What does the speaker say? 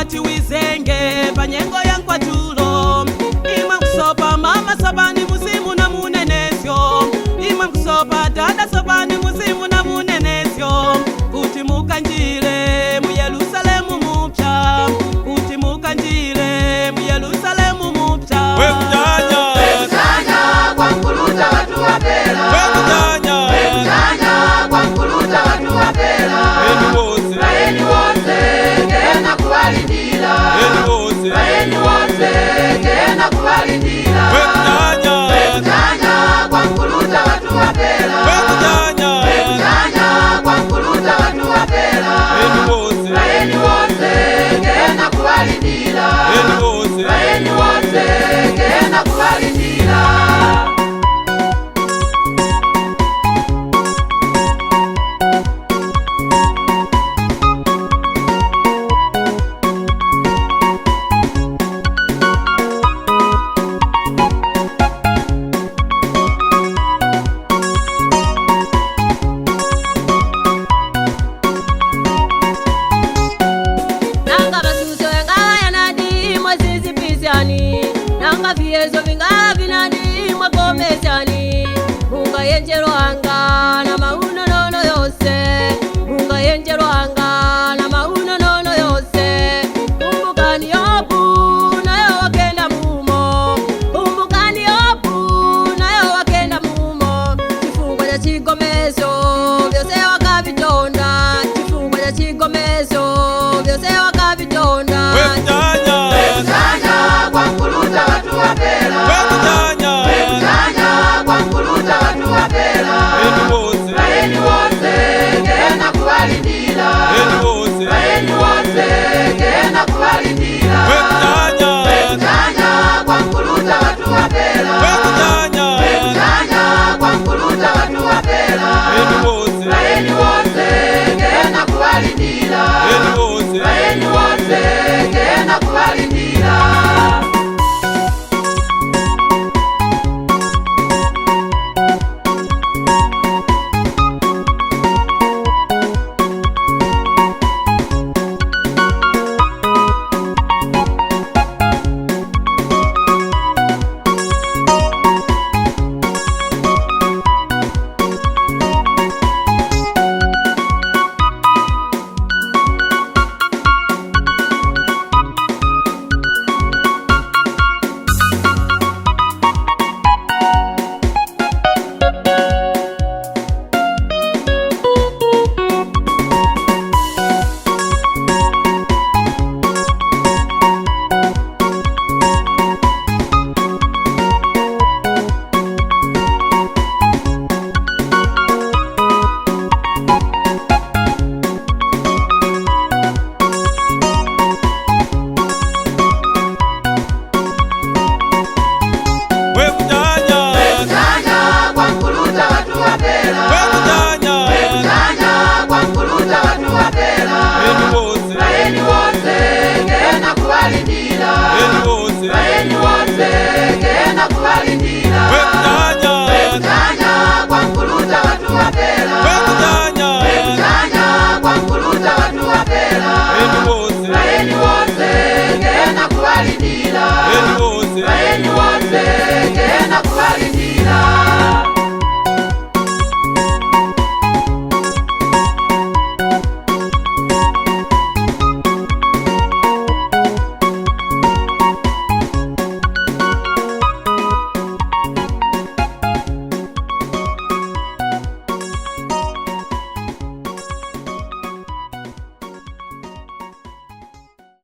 kuti wizenge panyengo yankwatulo. Imwe kusopa mama sopani musimu na munenesyo. Imwe kusopa dada sopani musimu na munenesyo. Kuti mukanjile mu Yerusalemu mupya. Kuti mukanjile mu Yerusalemu mupya. Wekutanya kwa mkuluta watu wapela. Wekutanya kwa mkuluta watu wapela. Baeni wose gena kuwalindila. Baeni wose gena kuwalindila. Wekutanya kwa mkuluta watu wapela. Wekutanya kwa mkuluta watu wapela. Baeni wose gena kuwalindila. Baeni wose gena kuwalindila. Nanga viezo vingala vinani mwagomezani. Munga yenjero anga